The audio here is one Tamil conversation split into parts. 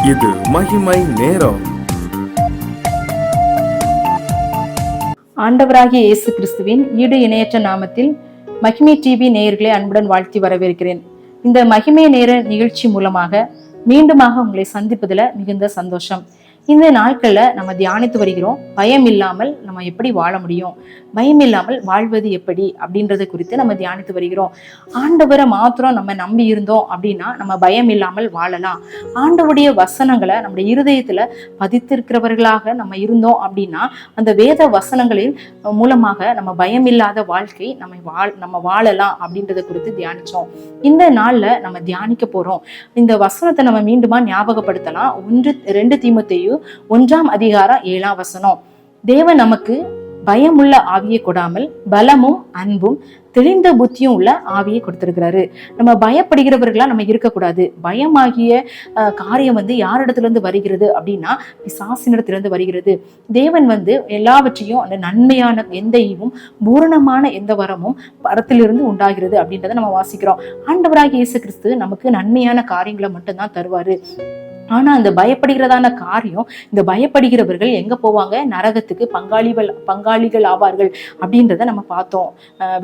இது மகிமை நேரம். ஆண்டவராகிய இயேசு கிறிஸ்துவின் ஈடு இணையற்ற நாமத்தில் மகிமை டிவி நேயர்களை அன்புடன் வாழ்த்தி வரவேற்கிறேன். இந்த மகிமை நேர நிகழ்ச்சி மூலமாக மீண்டுமாக உங்களை சந்திப்பதில் மிகுந்த சந்தோஷம். இந்த நாட்கள்ல நம்ம தியானித்து வருகிறோம். பயம் இல்லாமல் நம்ம எப்படி வாழ முடியும், பயம் இல்லாமல் வாழ்வது எப்படி அப்படின்றத குறித்து நம்ம தியானித்து வருகிறோம். ஆண்டவரை மாத்திரம் நம்ம நம்பி இருந்தோம் அப்படின்னா நம்ம பயம் இல்லாமல் வாழலாம். ஆண்டவருடைய வசனங்களை நம்முடைய இருதயத்துல பதித்திருக்கிறவர்களாக நம்ம இருந்தோம் அப்படின்னா அந்த வேத வசனங்களின் மூலமாக நம்ம பயம் இல்லாத வாழ்க்கை நம்ம வாழலாம் அப்படின்றத குறித்து தியானிச்சோம். இந்த நாள்ல நம்ம தியானிக்க போறோம். இந்த வசனத்தை நம்ம மீண்டுமா ஞாபகப்படுத்தலாம். 2 தீமோத்தேயு 1 அதிகாரம் 7 வசனம். தேவன் நமக்கு பயமுள்ள ஆவியை கொடாமல் பலமும் அன்பும் தெளிந்த புத்தியும் உள்ள ஆவியை கொடுத்திருக்கிறாரு. நம்ம பயப்படுகிறவர்களா நம்ம இருக்கக்கூடாது. பயமாகிய காரியம் யாரிடத்துல இருந்து வருகிறது அப்படின்னா பிசாசினிடத்துல இருந்து வருகிறது. தேவன் எல்லாவற்றையும் அந்த நன்மையான எந்த ஈவும் பூரணமான எந்த வரமும் பரத்திலிருந்து உண்டாகிறது அப்படின்றத நம்ம வாசிக்கிறோம். ஆண்டவராகிய இயேசு கிறிஸ்து நமக்கு நன்மையான காரியங்களை மட்டும்தான் தருவாரு. ஆனா அந்த பயப்படுகிறதான காரியம், இந்த பயப்படுகிறவர்கள் எங்க போவாங்க? நரகத்துக்கு பங்காளிகள் ஆவார்கள் அப்படின்றத நம்ம பார்த்தோம்.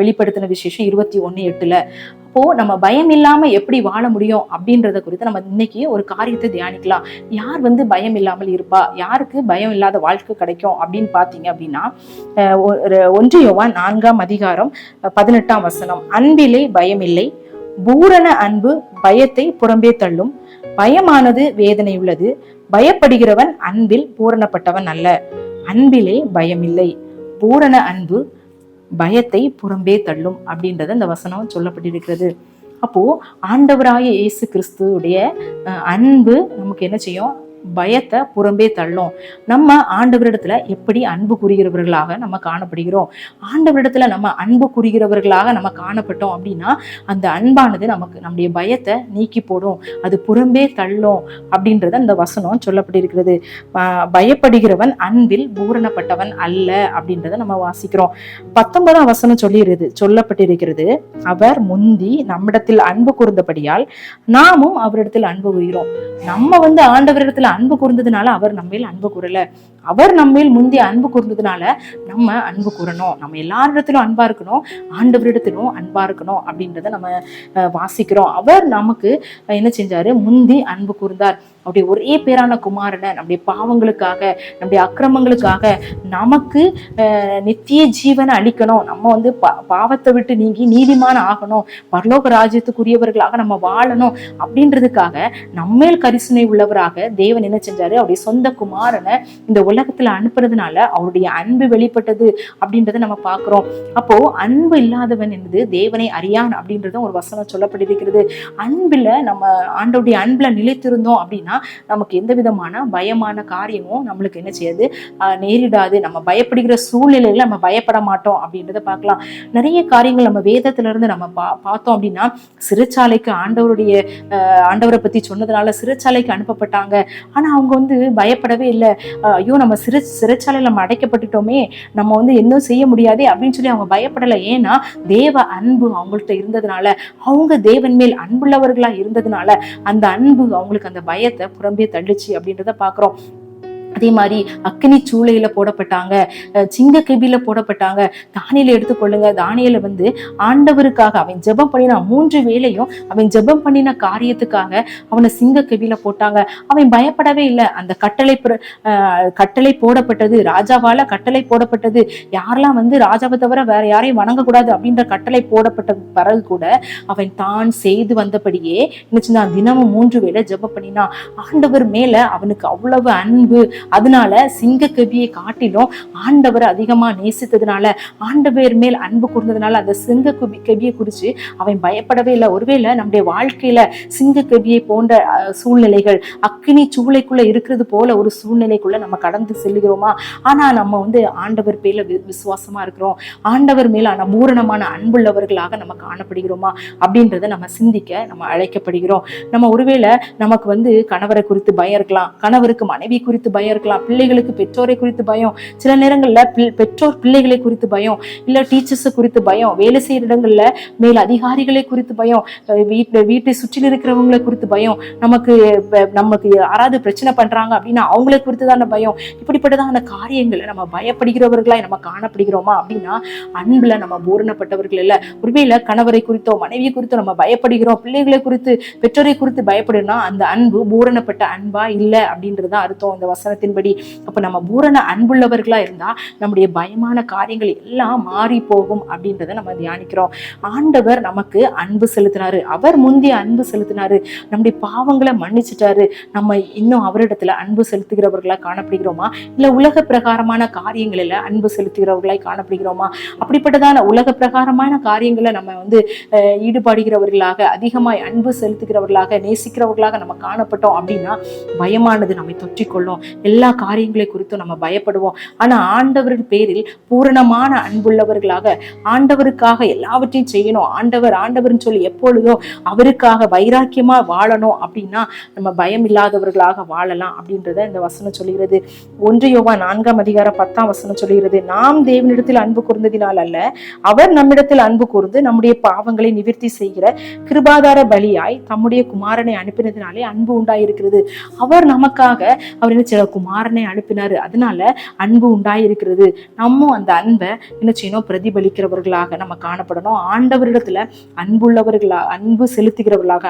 வெளிப்படுத்தின விசேஷம் 21:8. அப்போ நம்ம பயம் இல்லாம எப்படி வாழ முடியும் அப்படின்றத குறித்து நம்ம இன்னைக்கு ஒரு காரியத்தை தியானிக்கலாம். யார் பயம் இல்லாமல் இருப்பா, யாருக்கு பயம் இல்லாத வாழ்க்கை கிடைக்கும் அப்படின்னு பாத்தீங்க அப்படின்னா 1 யோவான் 4 அதிகாரம் 18 வசனம். அன்பிலே பயம் இல்லை, பூரண அன்பு பயத்தை புறம்பே தள்ளும். பயமானது வேதனை உள்ளது, பயப்படுகிறவன் அன்பில் பூரணப்பட்டவன் அல்ல. அன்பிலே பயம் இல்லை, பூரண அன்பு பயத்தை புறம்பே தள்ளும் அப்படின்றத இந்த வசனம் சொல்லப்பட்டிருக்கிறது. அப்போ ஆண்டவராகிய இயேசு கிறிஸ்துவுடைய அன்பு நமக்கு என்ன செய்யும்? பயத்தை புறம்பே தள்ளும். நம்ம ஆண்டவரிடத்துல எப்படி அன்பு கூறுகிறவர்களாக நம்ம காணப்படுகிறோம். ஆண்டவரிடத்துல நம்ம அன்பு கூறுகிறவர்களாக நம்ம காணப்பட்டோம் அப்படின்னா அந்த அன்பானது நமக்கு நம்முடைய பயத்தை நீக்கி போடும், அது புறம்பே தள்ளும் அப்படின்றத அந்த வசனம் சொல்லப்பட்டிருக்கிறது. பயப்படுகிறவன் அன்பில் பூரணப்பட்டவன் அல்ல அப்படின்றத நம்ம வாசிக்கிறோம். 19 வசனம் சொல்லப்பட்டிருக்கிறது. அவர் முந்தி நம்மிடத்தில் அன்பு கூர்ந்தபடியால் நாமும் அவரிடத்தில் அன்பு கூறுகிறோம். நம்ம ஆண்டவரிடத்துல அன்பு கூர்ந்ததுனால அவர் நம்மேல் அன்பு கூறல, அவர் நம்மேல் முந்தி அன்பு கூர்ந்ததுனால நம்ம அன்பு கூறணும். நம்ம எல்லாரிடத்திலும் அன்பா இருக்கணும், ஆண்டவரிடத்திலும் அன்பா இருக்கணும் அப்படின்றத நம்ம வாசிக்கிறோம். அவர் நமக்கு என்ன செஞ்சாரு? முந்தி அன்பு கூர்ந்தார். அப்படி ஒரே பேரான குமாரனை நம்முடைய பாவங்களுக்காக, நம்முடைய அக்கிரமங்களுக்காக நமக்கு நித்திய ஜீவனை அளிக்கணும். நம்ம பாவத்தை விட்டு நீங்கி நீதிமான ஆகணும், பரலோக ராஜ்யத்துக்குரியவர்களாக நம்ம வாழணும் அப்படின்றதுக்காக நம்மேல் கரிசனை உள்ளவராக தேவன் என்ன செஞ்சாரு? அவருடைய சொந்த குமாரனை இந்த உலகத்துல அனுப்புறதுனால அவருடைய அன்பு வெளிப்பட்டது அப்படின்றத நம்ம பாக்குறோம். அப்போ அன்பு இல்லாதவன் என்பது தேவனை அறியான் அப்படின்றத ஒரு வசனம் சொல்லப்பட்டிருக்கிறது. அன்புல நம்ம ஆண்டவருடைய அன்புல நிலைத்திருந்தோம் அப்படின்னா நமக்கு எந்த விதமான பயமான காரியமும் நம்மளுக்கு என்ன செய்யாது? நேரிடாது. நம்ம பயப்படுகிற சூழ்நிலையில நம்ம பயப்பட மாட்டோம் அப்படின்றத பார்க்கலாம். நிறைய காரியங்கள் நம்ம வேதத்துல இருந்து நம்ம பார்த்தோம் அப்படின்னா சிறைச்சாலைக்கு ஆண்டவரை பத்தி சொன்னதுனால சிறைச்சாலைக்கு அனுப்பப்பட்டாங்க. ஆனா அவங்க பயப்படவே இல்லை. ஐயோ நம்ம சிறைச்சாலையில நம்ம அடைக்கப்பட்டுட்டோமே, நம்ம என்ன செய்ய முடியாதே அப்படின்னு சொல்லி அவங்க பயப்படலை. ஏன்னா தேவ அன்பு அவங்கள்ட்ட இருந்ததுனால, அவங்க தேவன் மேல் அன்புள்ளவர்களா இருந்ததுனால அந்த அன்பு அவங்களுக்கு அந்த பயத்தை புறம்பே தள்ளிச்சு அப்படின்றத பாக்குறோம். அதே மாதிரி அக்கினி சூளையில போடப்பட்டாங்க, சிங்க கெபியில போடப்பட்டாங்க. தானியேலை எடுத்துக்கொள்ளுங்க. தானியேலை ஆண்டவருக்காக அவன் ஜெபம் பண்ணின 3 வேளையும் அவன் ஜெபம் பண்ணின காரியத்துக்காக அவனை சிங்க கெபியில போட்டாங்க. அவன் பயப்படவே இல்லை. அந்த கட்டளை போடப்பட்டது, ராஜாவால கட்டளை போடப்பட்டது. யாரெல்லாம் ராஜாவை தவிர வேற யாரையும் வணங்கக்கூடாது அப்படின்ற கட்டளை போடப்பட்ட பிறகு கூட அவன் தான் செய்து வந்தபடியே என்ன தினமும் 3 வேளை ஜெபம் பண்ணினான். ஆண்டவர் மேல அவனுக்கு அவ்வளவு அன்பு. அதனால சிங்க கெபியை காட்டிலும் ஆண்டவர் அதிகமா நேசித்ததுனால, ஆண்டவர் மேல் அன்பு கூர்ந்ததுனால அந்த சிங்க கெபியை குறிச்சு அவன் பயப்படவே இல்லை. ஒருவேளை நம்முடைய வாழ்க்கையில சிங்க கெபியை போன்ற சூழ்நிலைகள், அக்கினி சூளைக்குள்ள இருக்கிறது போல ஒரு சூழ்நிலைக்குள்ள நம்ம கடந்து செல்லுகிறோமா? ஆனா நம்ம ஆண்டவர் பேர்ல விசுவாசமா இருக்கிறோம், ஆண்டவர் மேல பூரணமான அன்புள்ளவர்களாக நம்ம காணப்படுகிறோமா அப்படின்றத நம்ம சிந்திக்க நம்ம அழைக்கப்படுகிறோம். நம்ம ஒருவேளை நமக்கு கணவரை குறித்து பயம் இருக்கலாம், கணவருக்கு மனைவி குறித்து பயம் பயம் இருக்கலாம், பிள்ளைகளுக்கு பெற்றோரை குறித்து பயம், சில நேரங்கள்ல பெற்றோர் பிள்ளைகளை குறித்து பயம், இல்ல டீச்சர்ஸ் குறித்து பயம், வேலை செய்யற இடங்கள்ல மேல் அதிகாரிகளை குறித்து பயம், வீட்டை சுற்றி இருக்கிறவங்களை குறித்து பயம், நமக்கு யாராவது பிரச்சனை பண்றாங்க அப்படின்னா அவங்களை குறித்து தான பயம். இப்படிப்பட்டதான காரியங்களை நம்ம பயப்படுகிறவர்களாய் நம்ம காணப்படுகிறோமா அப்படின்னா அன்புல நம்ம பூரணப்பட்டவர்கள் இல்ல. ஒருவேளை கணவரை குறித்தோ மனைவியை குறித்தோ நம்ம பயப்படுகிறோம், பிள்ளைகளை குறித்து பெற்றோரை குறித்து பயப்படுனா அந்த அன்பு பூரணப்பட்ட அன்பா இல்ல அப்படின்றது அர்த்தம் இந்த வசனத்தின்படி. அப்ப நம்ம பூரண அன்புள்ளவர்களா இருந்தா நம்முடைய பயமான காரியங்கள் எல்லாம் மாறி போகும் அப்படின்றத நம்ம தியானிக்கிறோம். ஆண்டவர் நமக்கு அன்பு செலுத்தினாரு, அவர் முந்தைய அன்பு செலுத்தினாரு, நம்முடைய பாவங்களை மன்னிச்சுட்டாரு. நம்ம இன்னும் அவரிடத்துல அன்பு செலுத்துகிறவர்களா காணப்படுகிறோமா, இல்ல உலக பிரகாரமான காரியங்களில அன்பு செலுத்துகிறவர்களாய் காணப்படுகிறோமா? அப்படிப்பட்டதான உலக பிரகாரமான காரியங்களை நம்ம ஈடுபடுகிறவர்களாக, அதிகமாய் அன்பு செலுத்துகிறவர்களாக, நேசிக்கிறவர்களாக நம்ம காணப்பட்டோம் அப்படின்னா பயமானது நம்மை தொற்றிக்கொள்ளும். எல்லா காரியங்களை குறித்தும் நம்ம பயப்படுவோம். ஆனா ஆண்டவரின் பேரில் பூரணமான அன்புள்ளவர்களாக, ஆண்டவருக்காக எல்லாவற்றையும் செய்யணும், ஆண்டவர்னு சொல்லி எப்பொழுதும் அவருக்காக வைராக்கியமா வாழணும் அப்படின்னா நம்ம பயம் இல்லாதவர்களாக வாழலாம் அப்படின்றத இந்த வசனம் சொல்லுகிறது. 1 யோவான் 4:10 சொல்லுகிறது, நாம் தேவனிடத்தில் அன்பு கூர்ந்ததினால் அல்ல, அவர் நம்மிடத்தில் அன்பு கூர்ந்து நம்முடைய பாவங்களை நிவர்த்தி செய்கிற கிருபாதார பலியாய் தம்முடைய குமாரனை அனுப்பினதினாலே அன்பு உண்டாயிருக்கிறது. அவர் நமக்காக சில குமாரனை அனுப்பினாரு, அதனால அன்பு உண்டாயிருக்கிறது. நம்ம அந்த அன்பை என்ன செய்யணும், பிரதிபலிக்கிறவர்களாக நம்ம காணப்படணும். ஆண்டவரிடத்துல அன்பு செலுத்துகிறவர்களாக,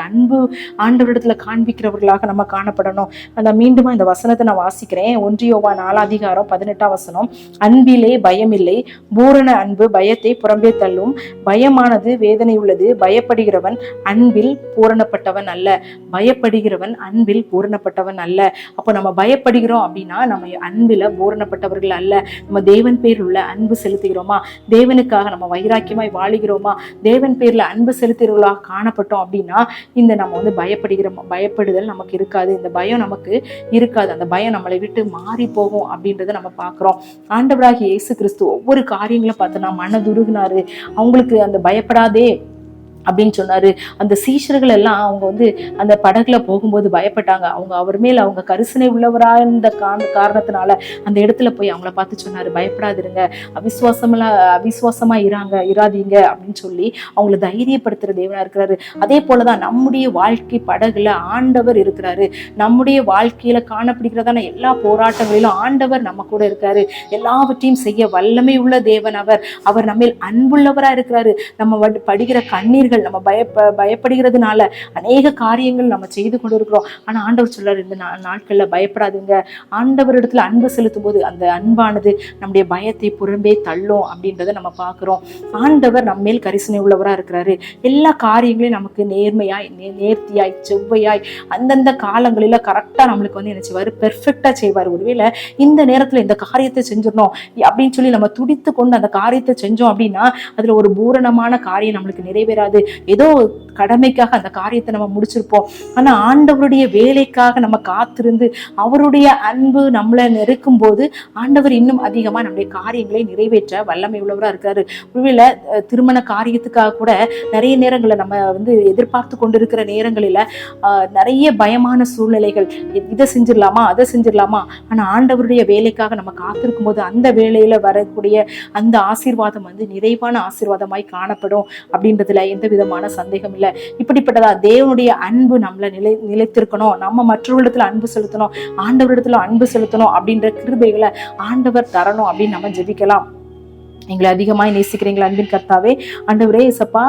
ஆண்டவரிடத்துல காண்பிக்கிறவர்களாக நம்ம காணப்படணும். அந்த மீண்டும் இந்த வசனத்தை நான் வாசிக்கிறேன். 1 யோவான் 4:18 அன்பிலே பயமில்லை, பூரண அன்பு பயத்தை புறம்பே தள்ளும், பயமானது வேதனை உள்ளது, பயப்படுகிறவன் அன்பில் பூரணப்பட்டவன் அல்ல. பயப்படுகிறவன் அன்பில் பூரணப்பட்டவன் அல்ல. அப்போ நம்ம பயப்படுகிறோம் அப்படின்னா நம்ம அன்பில பூரணப்பட்டவர்கள் அல்ல. நம்ம தேவன் பேரில் உள்ள அன்பு செலுத்துகிறோமா, தேவனுக்காக நம்ம வைராக்கியமாய் வாழுகிறோமா, தேவன் பேர்ல அன்பு செலுத்துகிறவர்களாக காணப்பட்டோம் அப்படின்னா நம்ம பயப்படுதல் நமக்கு இருக்காது, இந்த பயம் நமக்கு இருக்காது. அந்த பயம் நம்மளை விட்டு மாறி போகும் அப்படின்றத நம்ம பார்க்கிறோம். ஆண்டவராகிய இயேசு கிறிஸ்து ஒவ்வொரு காரியங்களை பார்த்தோன்னா மனதுருகினாரு. அவங்களுக்கு அந்த பயப்படாதே அப்படின்னு சொன்னாரு. அந்த சீஷர்கள் எல்லாம் அவங்க அந்த படகுல போகும்போது பயப்பட்டாங்க. அவர் மேல அவங்க கரிசனை உள்ளவரா இருந்த காரணத்தினால அந்த இடத்துல போய் அவங்கள பார்த்து சொன்னாரு, பயப்படாதிருங்க, அவிசுவாசமா இராதீங்க அப்படின்னு சொல்லி அவங்கள தைரியப்படுத்துற தேவனா இருக்கிறாரு. அதே போலதான் நம்முடைய வாழ்க்கை படகுல ஆண்டவர் இருக்கிறாரு. நம்முடைய வாழ்க்கையில காணப்படுகிறதான எல்லா போராட்டங்களிலும் ஆண்டவர் நம்ம கூட இருக்காரு. எல்லாவற்றையும் செய்ய வல்லமை உள்ள தேவன் அவர் நம்ம அன்புள்ளவரா இருக்கிறாரு. நம்ம படுகிற கண்ணீர் நம்ம பயப்படுகிறதுனால அநேக காரியங்கள் நம்ம செய்து கொண்டு இருக்கிறோம். ஆனா ஆண்டவர் சொல்றாரு, இந்த நாட்கள்ல பயப்படாதுங்க, ஆண்டவரிடத்துல அன்பு செலுத்தும் போது அந்த அன்பானது நம்முடைய பயத்தை புறம்பே தள்ளும் அப்படின்றத நம்ம பார்க்கிறோம். ஆண்டவர் நம்ம மேல் கரிசனை உள்ளவரா இருக்கிறாரு. எல்லா காரியங்களையும் நமக்கு நேர்மையாய், நேர்த்தியாய், செவ்வையாய் அந்தந்த காலங்களில கரெக்டா நம்மளுக்கு என்ன செய்வாரு, பெர்ஃபெக்டா செய்வார். ஒருவேளை இந்த நேரத்துல இந்த காரியத்தை செஞ்சிடணும் அப்படின்னு சொல்லி நம்ம துடித்து கொண்டு அந்த காரியத்தை செஞ்சோம் அப்படின்னா அதுல ஒரு பூரணமான காரியம் நம்மளுக்கு நிறைவேறாது. ஏதோ கடமைக்காக அந்த காரியத்தை நம்ம முடிச்சிருப்போம். ஆனா ஆண்டவருடைய வேலைக்காக நம்ம காத்திருந்து அவருடைய அன்பு நம்மளை நெருக்கும் போது ஆண்டவர் இன்னும் அதிகமா நம்முடைய காரியங்களை நிறைவேற்ற வல்லமை உள்ளவரா இருக்காரு. ஒருவேளை திருமண காரியத்துக்காக கூட நிறைய நேரங்களை நம்ம எதிர்பார்த்து கொண்டிருக்கிற நேரங்களில நிறைய பயமான சூழ்நிலைகள், இதை செஞ்சிடலாமா அதை செஞ்சிடலாமா, ஆனா ஆண்டவருடைய வேலைக்காக நம்ம காத்திருக்கும் போது அந்த வேலையில வரக்கூடிய அந்த ஆசீர்வாதம் நிறைவான ஆசீர்வாதமாய் காணப்படும் அப்படின்றதுல எந்த விதமான சந்தேகம் இல்லை. இப்படிப்பட்டதா தேவனுடைய அன்பு நம்மள நிலைத்திருக்கணும், நம்ம மற்றவர்களிடத்துல அன்பு செலுத்தணும், ஆண்டவரிடத்துல அன்பு செலுத்தணும் அப்படின்ற கிருபைகளை ஆண்டவர் தரணும் அப்படின்னு நம்ம ஜெபிக்கலாம். எங்களை அதிகமாய் நேசிக்கிறீங்களா அன்பின் கர்த்தாவே, ஆண்டவரே இயேசப்பா,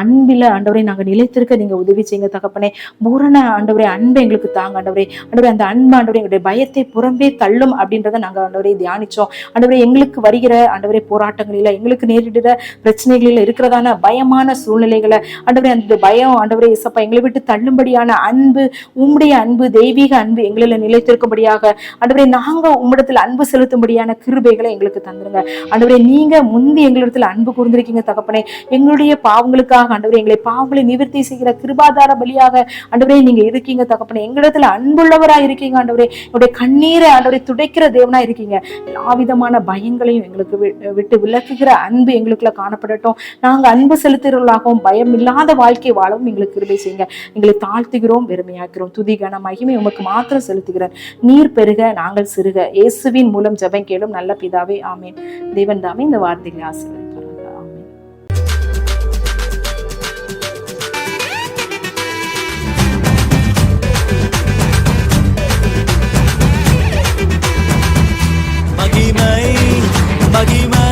அன்பில ஆண்டவரே நாங்க நிலைத்திருக்க நீங்க உதவி செய்யுங்க தகப்பனே. பூரண ஆண்டவரே அன்பை எங்களுக்கு தாங்க ஆண்டவரே. அந்த அன்பு ஆண்டவரே எங்களுடைய பயத்தை புறம்பே தள்ளும் அப்படின்றத நாங்க ஆண்டவரே தியானிச்சோம். ஆண்டவரே எங்களுக்கு வருகிற ஆண்டவரே போராட்டங்களில, எங்களுக்கு நேரிடுற பிரச்சனைகளில இருக்கிறதான பயமான சூழ்நிலைகளை ஆண்டவரே, அந்த பயம் ஆண்டவரே இயேசப்பா எங்களை விட்டு தள்ளும்படியான அன்பு, உம்முடைய அன்பு, தெய்வீக அன்பு எங்களில நிலைத்திருக்கும்படியாக ஆண்டவரே நாங்க உம்மிடத்தில் அன்பு செலுத்தும்படியான கிருபைகளை எங்களுக்கு தந்துருங்க ஆண்டவரே. நீங்க முந்தி எங்களிடத்துல அன்பு கூர்ந்திருக்கீங்க தகப்பனே. எங்களுடைய பாவங்களுக்காக ஆண்டவரே, எங்களை பாவங்களை நிவர்த்தி செய்கிற கிருபாதார பலியாக ஆண்டவரே நீங்க இருக்கீங்க தகப்பனே. எங்களிடத்துல அன்புள்ளவரா இருக்கீங்க ஆண்டவரே. என்னுடைய கண்ணீரை ஆண்டவரை துடைக்கிற தேவனா இருக்கீங்க. எல்லா விதமான பயங்களையும் எங்களுக்கு விட்டு விலக்குகிற அன்பு எங்களுக்குள்ள காணப்படட்டும். நாங்க அன்பு செலுத்துகிறவர்களாகவும் பயம் இல்லாத வாழ்க்கை வாழவும் எங்களுக்கு கிருபை செய்யுங்க. எங்களை தாழ்த்துகிறோம், பெருமையாக்கிறோம். துதி கன மகிமை உமக்கு மாத்திரம் செலுத்துகிறேன். நீர் பெருக, நாங்கள் சிறுக. இயேசுவின் மூலம் ஜெபம் கேளும் நல்ல பிதாவே, ஆமேன். தேவன் தாமே இந்த வார்த்தைகளை ஆசீர்வதிப்பாராக. ஆமேன். மகிமை மகிமை